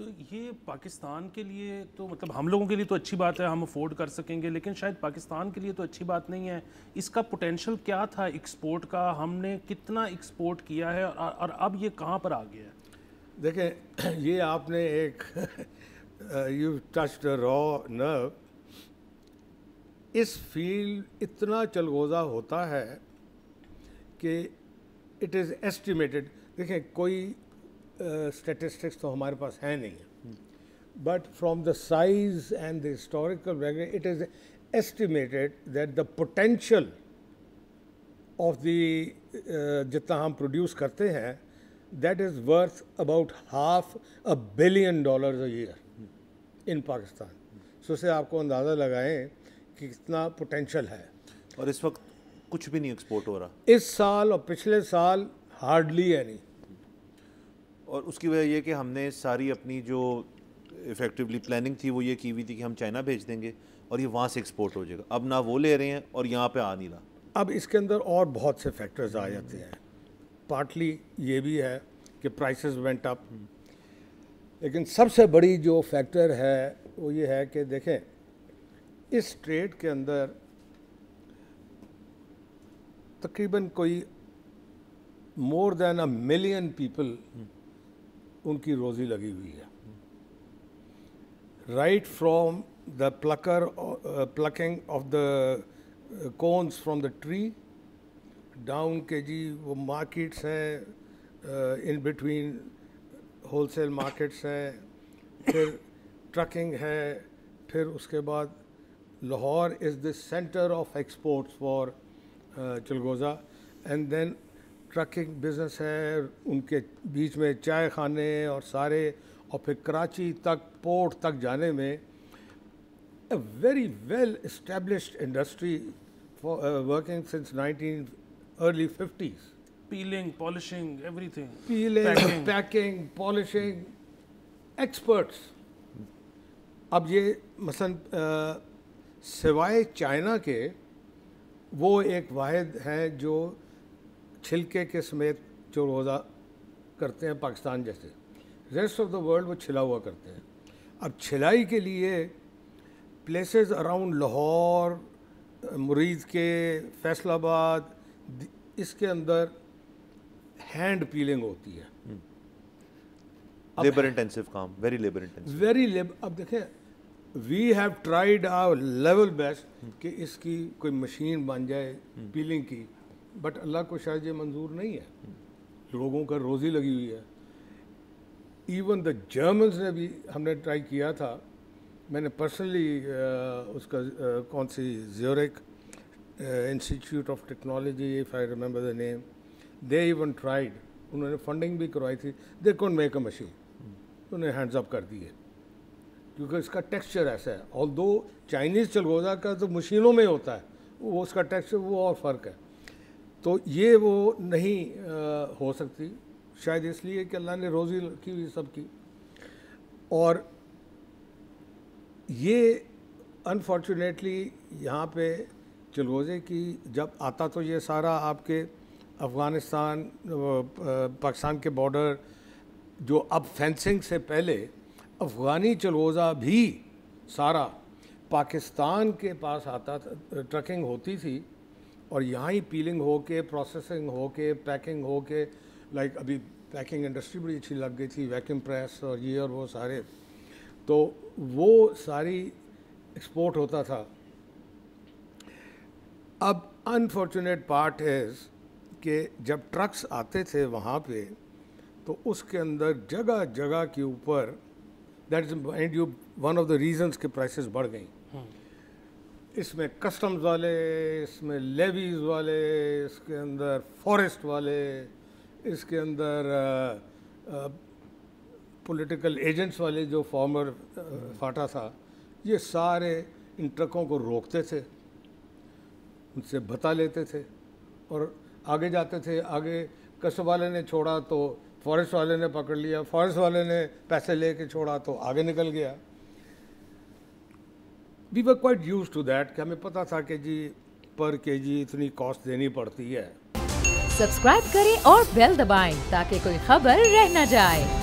تو یہ پاکستان کے لیے تو مطلب ہم لوگوں کے لیے تو اچھی بات ہے, ہم افورڈ کر سکیں گے, لیکن شاید پاکستان کے لیے تو اچھی بات نہیں ہے. اس کا پوٹینشیل کیا تھا ایکسپورٹ کا, ہم نے کتنا ایکسپورٹ کیا ہے اور اب یہ کہاں پر آ گیا ہے؟ دیکھیں یہ آپ نے ایک یو ٹچڈ را نرو. اس فیلڈ اتنا چلغوزہ ہوتا ہے کہ اٹ از ایسٹیمیٹڈ. دیکھیں کوئی اسٹیٹسٹکس تو ہمارے پاس ہے نہیں, but from the size and the historical background it is estimated that the potential of the جتنا ہم پروڈیوس کرتے ہیں that is worth about $500 billion a year ان پاکستان. سو سے آپ کو اندازہ لگائیں کہ کتنا پوٹینشیل ہے. اور اس وقت کچھ بھی نہیں ایکسپورٹ ہو رہا اس سال اور پچھلے سال ہارڈلی ہے نہیں. اور اس کی وجہ یہ کہ ہم نے ساری اپنی جو افیکٹولی پلاننگ تھی وہ یہ کی ہوئی تھی کہ ہم چائنا بھیج دیں گے اور یہ وہاں سے ایکسپورٹ ہو جائے گا. اب نہ وہ لے رہے ہیں اور یہاں پہ آ نہیں رہا. اب اس کے اندر اور بہت سے فیکٹرز آ جاتے ہیں. پارٹلی یہ بھی ہے کہ پرائسز وینٹ اپ, لیکن سب سے بڑی جو فیکٹر ہے وہ یہ ہے کہ دیکھیں اس ٹریڈ کے اندر تقریباً کوئی مور دین 1 million پیپل ان کی روزی لگی ہوئی ہے. Right from the plucking of the cones from the tree down کے جی وہ مارکیٹس ہیں, in between wholesale markets ہیں, پھر ٹرکنگ ہے, پھر اس کے بعد Lahore is the centre of exports for chilgoza, and then trucking business ہے, ان کے بیچ میں چائے خانے اور سارے, اور پھر کراچی تک پورٹ تک جانے میں a very well established industry working since early 50s. Peeling, polishing, everything. Peeling, packing, polishing, experts. اب یہ مثلاً سوائے چائنا کے وہ ایک واحد ہیں جو چھلکے کے سمیت چلغوزہ کرتے ہیں پاکستان جیسے. ریسٹ آف دا ورلڈ وہ چھلا ہوا کرتے ہیں. اب چھلائی کے لیے پلیسز اراؤنڈ لاہور, مرید کے, فیصل آباد, اس کے اندر ہینڈ پیلنگ ہوتی ہے. لیبر انٹینسو کام, ویری لیبر انٹینسو. اب دیکھیں we have tried our level best کہ اس کی کوئی مشین بن جائے پیلنگ کی, بٹ اللہ کو شاید یہ منظور نہیں ہے. لوگوں کا روزی لگی ہوئی ہے. ایون دا جرمنز نے بھی, ہم نے ٹرائی کیا تھا, میں نے پرسنلی اس کا کون سی Zurich institute of technology, if I remember the name, they even tried, انہوں نے فنڈنگ بھی کروائی تھی. They can't make a machine, انہوں نے ہینڈز اپ کر دیے کیونکہ اس کا ٹیکسچر ایسا ہے. آل دو چائنیز چلغوزہ کا تو مشینوں میں ہوتا ہے, وہ اس کا ٹیکسچر وہ اور فرق ہے. تو یہ وہ نہیں ہو سکتی, شاید اس لیے کہ اللہ نے روزی کی ہوئی سب کی. اور یہ انفارچونیٹلی یہاں پہ چلغوزے کی جب آتا تو یہ سارا آپ کے افغانستان پاکستان کے بارڈر جو اب فینسنگ سے پہلے افغانی چلغوزہ بھی سارا پاکستان کے پاس آتا تھا, ٹرکنگ ہوتی تھی اور یہاں ہی پیلنگ ہو کے, پروسیسنگ ہو کے, پیکنگ ہو کے, لائک ابھی پیکنگ انڈسٹری بڑی اچھی لگ گئی تھی, ویکیوم پریس اور یہ اور وہ سارے, تو وہ ساری ایکسپورٹ ہوتا تھا. اب انفارچونیٹ پارٹ از کہ جب ٹرکس آتے تھے وہاں پہ تو اس کے اندر جگہ جگہ کے اوپر, that is mind you one of the reasons کہ پرائسز بڑھ گئیں. اس میں کسٹمز والے, اس میں لیویز والے, اس کے اندر فارسٹ والے, اس کے اندر پولیٹیکل ایجنٹس والے جو فارمر فاٹا تھا, یہ سارے ان ٹرکوں کو روکتے تھے, ان سے بتا لیتے تھے اور آگے جاتے تھے. آگے کسٹم والے نے چھوڑا تو فارسٹ والے نے پکڑ لیا, فارسٹ والے نے پیسے لے کے چھوڑا تو آگے نکل گیا. We were quite used to that کہ ہمیں پتہ تھا کہ جی پر کے جی اتنی کاسٹ دینی پڑتی ہے. سبسکرائب کریں اور بیل دبائیں تاکہ کوئی خبر رہ نہ جائے.